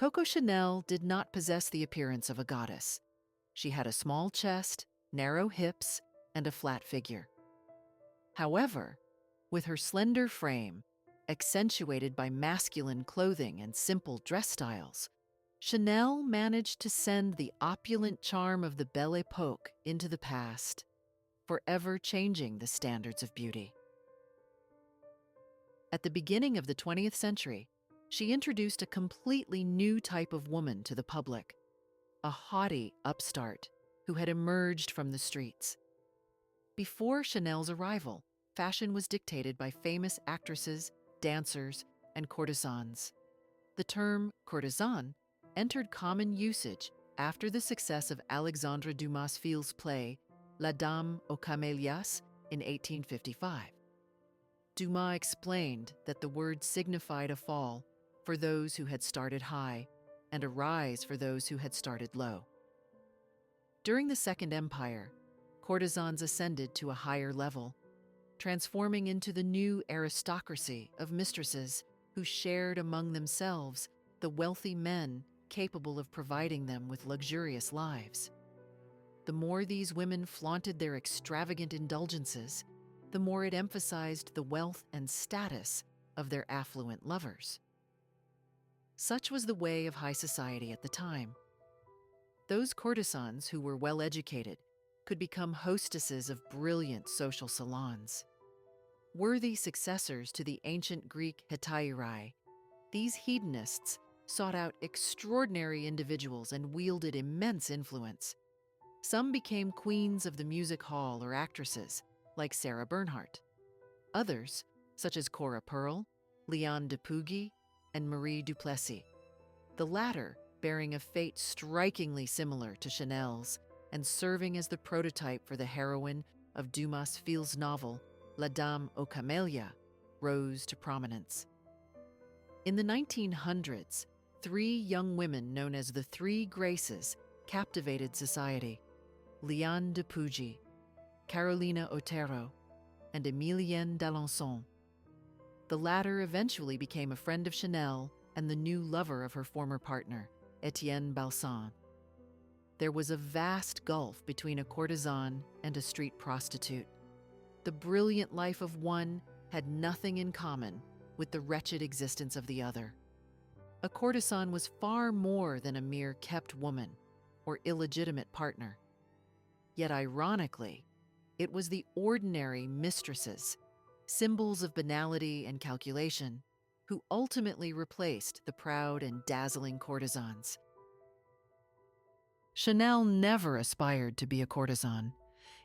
Coco Chanel did not possess the appearance of a goddess. She had a small chest, narrow hips, and a flat figure. However, with her slender frame, accentuated by masculine clothing and simple dress styles, Chanel managed to send the opulent charm of the Belle Époque into the past, forever changing the standards of beauty. At the beginning of the 20th century, she introduced a completely new type of woman to the public, a haughty upstart who had emerged from the streets. Before Chanel's arrival, fashion was dictated by famous actresses, dancers, and courtesans. The term courtesan entered common usage after the success of Alexandre Dumas' Fils' play La Dame aux Camélias in 1855. Dumas explained that the word signified a fall for those who had started high and a rise for those who had started low. During the Second Empire, courtesans ascended to a higher level, transforming into the new aristocracy of mistresses who shared among themselves the wealthy men capable of providing them with luxurious lives. The more these women flaunted their extravagant indulgences, the more it emphasized the wealth and status of their affluent lovers. Such was the way of high society at the time. Those courtesans who were well-educated could become hostesses of brilliant social salons. Worthy successors to the ancient Greek hetairai, these hedonists sought out extraordinary individuals and wielded immense influence. Some became queens of the music hall or actresses, like Sarah Bernhardt. Others, such as Cora Pearl, Liane de Pougy, and Marie Duplessis, the latter bearing a fate strikingly similar to Chanel's and serving as the prototype for the heroine of Dumas' Fils' novel, La Dame aux Camélias, rose to prominence. In the 1900s, three young women known as the Three Graces captivated society: Liane de Pougy, Carolina Otero, and Emilienne d'Alençon. The latter eventually became a friend of Chanel and the new lover of her former partner, Etienne Balsan. There was a vast gulf between a courtesan and a street prostitute. The brilliant life of one had nothing in common with the wretched existence of the other. A courtesan was far more than a mere kept woman or illegitimate partner. Yet ironically, it was the ordinary mistresses, symbols of banality and calculation, who ultimately replaced the proud and dazzling courtesans. Chanel never aspired to be a courtesan.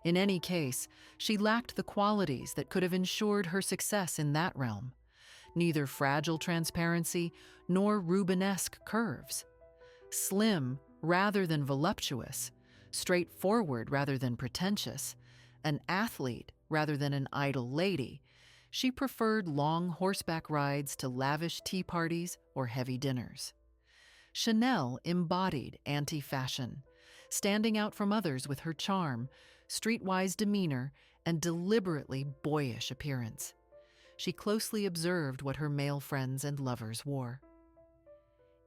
In any case, she lacked the qualities that could have ensured her success in that realm. Neither fragile transparency nor Rubenesque curves. Slim rather than voluptuous, straightforward rather than pretentious, an athlete rather than an idle lady, she preferred long horseback rides to lavish tea parties or heavy dinners. Chanel embodied anti-fashion, standing out from others with her charm, streetwise demeanor, and deliberately boyish appearance. She closely observed what her male friends and lovers wore.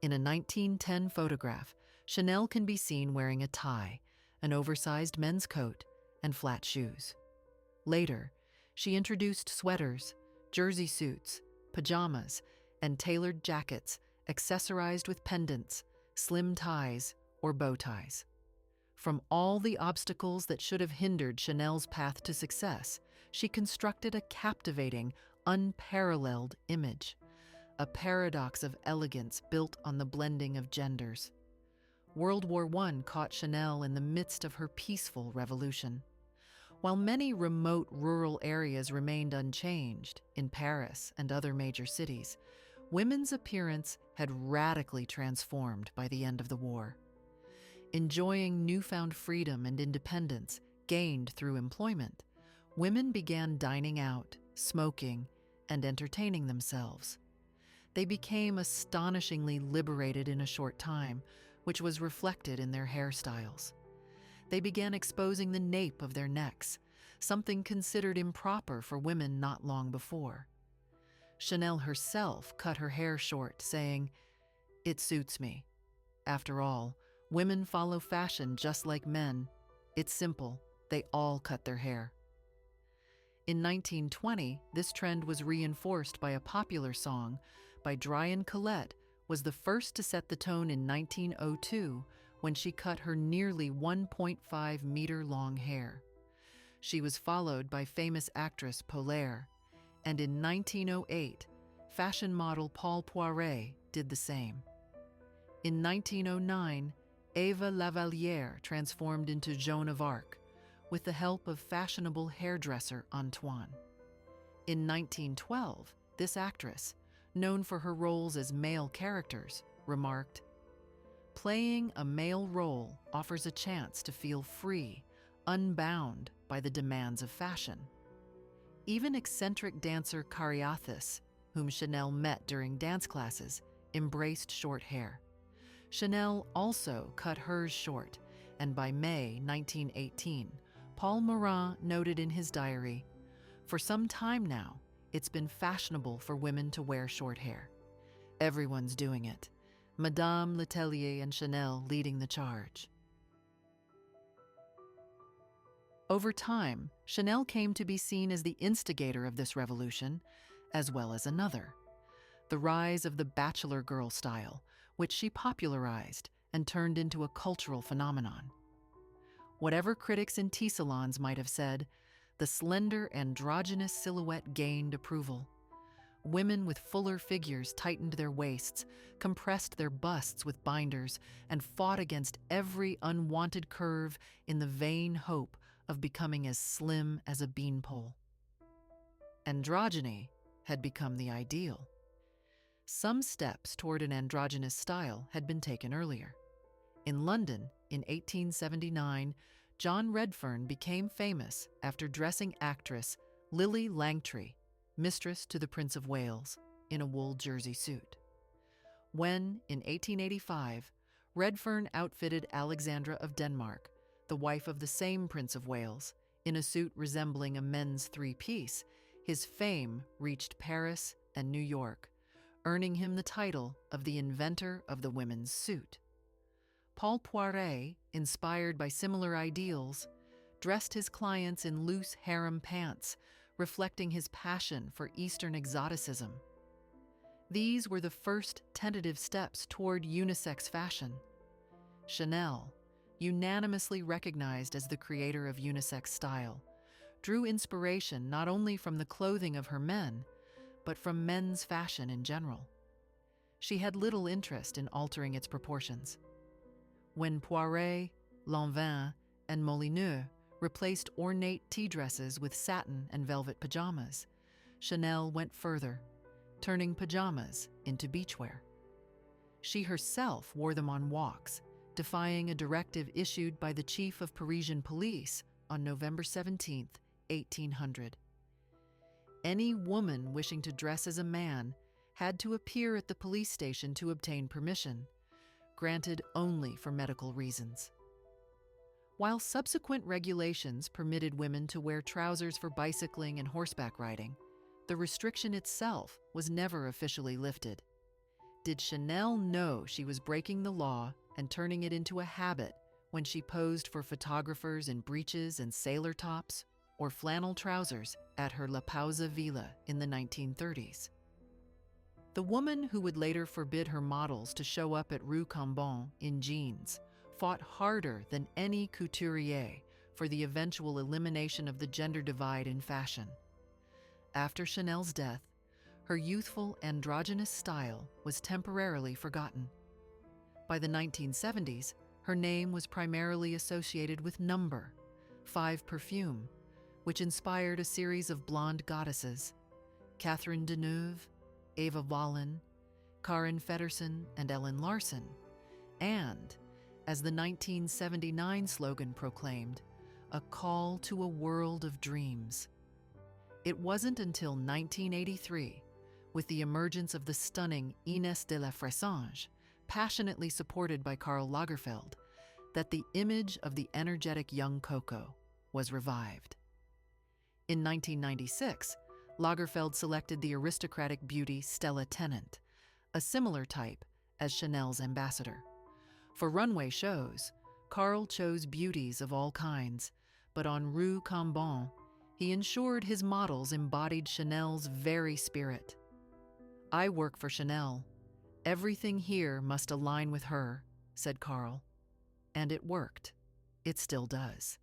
In a 1910 photograph, Chanel can be seen wearing a tie, an oversized men's coat, and flat shoes. Later, she introduced sweaters, jersey suits, pajamas, and tailored jackets accessorized with pendants, slim ties, or bow ties. From all the obstacles that should have hindered Chanel's path to success, she constructed a captivating, unparalleled image, a paradox of elegance built on the blending of genders. World War I caught Chanel in the midst of her peaceful revolution. While many remote rural areas remained unchanged in Paris and other major cities, women's appearance had radically transformed by the end of the war. Enjoying newfound freedom and independence gained through employment, women began dining out, smoking, and entertaining themselves. They became astonishingly liberated in a short time, which was reflected in their hairstyles. They began exposing the nape of their necks, something considered improper for women not long before. Chanel herself cut her hair short, saying, It suits me. After all, women follow fashion just like men. It's simple, they all cut their hair. In 1920, this trend was reinforced by a popular song by Dryan Collette, was the first to set the tone in 1902 when she cut her nearly 1.5-meter long hair. She was followed by famous actress Polaire, and in 1908, fashion model Paul Poiret did the same. In 1909, Eva Lavallière transformed into Joan of Arc with the help of fashionable hairdresser Antoine. In 1912, this actress, known for her roles as male characters, remarked, "Playing a male role offers a chance to feel free, unbound by the demands of fashion." Even eccentric dancer Cariathis, whom Chanel met during dance classes, embraced short hair. Chanel also cut hers short, and by May 1918, Paul Morin noted in his diary, "For some time now, it's been fashionable for women to wear short hair. Everyone's doing it. Madame Letellier and Chanel leading the charge." Over time, Chanel came to be seen as the instigator of this revolution, as well as another, the rise of the bachelor girl style, which she popularized and turned into a cultural phenomenon. Whatever critics in tea salons might have said, the slender androgynous silhouette gained approval. Women with fuller figures tightened their waists, compressed their busts with binders, and fought against every unwanted curve in the vain hope of becoming as slim as a beanpole. Androgyny had become the ideal. Some steps toward an androgynous style had been taken earlier. In London, in 1879, John Redfern became famous after dressing actress Lily Langtry, mistress to the Prince of Wales, in a wool jersey suit. When, in 1885, Redfern outfitted Alexandra of Denmark, the wife of the same Prince of Wales, in a suit resembling a men's three-piece, his fame reached Paris and New York, earning him the title of the inventor of the women's suit. Paul Poiret, inspired by similar ideals, dressed his clients in loose harem pants, reflecting his passion for Eastern exoticism. These were the first tentative steps toward unisex fashion. Chanel, unanimously recognized as the creator of unisex style, drew inspiration not only from the clothing of her men, but from men's fashion in general. She had little interest in altering its proportions. When Poiret, Lanvin, and Molineux replaced ornate tea dresses with satin and velvet pajamas, Chanel went further, turning pajamas into beachwear. She herself wore them on walks, defying a directive issued by the chief of Parisian police on November 17, 1800. Any woman wishing to dress as a man had to appear at the police station to obtain permission, granted only for medical reasons. While subsequent regulations permitted women to wear trousers for bicycling and horseback riding, the restriction itself was never officially lifted. Did Chanel know she was breaking the law and turning it into a habit when she posed for photographers in breeches and sailor tops or flannel trousers at her La Pausa villa in the 1930s? The woman who would later forbid her models to show up at Rue Cambon in jeans fought harder than any couturier for the eventual elimination of the gender divide in fashion. After Chanel's death, her youthful androgynous style was temporarily forgotten. By the 1970s, her name was primarily associated with Number, 5 perfume, which inspired a series of blonde goddesses, Catherine Deneuve, Eva Wallin, Karin Feddersen, and Ellen Larson, and, as the 1979 slogan proclaimed, a call to a world of dreams. It wasn't until 1983, with the emergence of the stunning Inès de la Fressange, passionately supported by Karl Lagerfeld, that the image of the energetic young Coco was revived. In 1996, Lagerfeld selected the aristocratic beauty Stella Tennant, a similar type, as Chanel's ambassador. For runway shows, Karl chose beauties of all kinds, but en Rue Cambon, he ensured his models embodied Chanel's very spirit. "I work for Chanel. Everything here must align with her," said Karl. And it worked. It still does.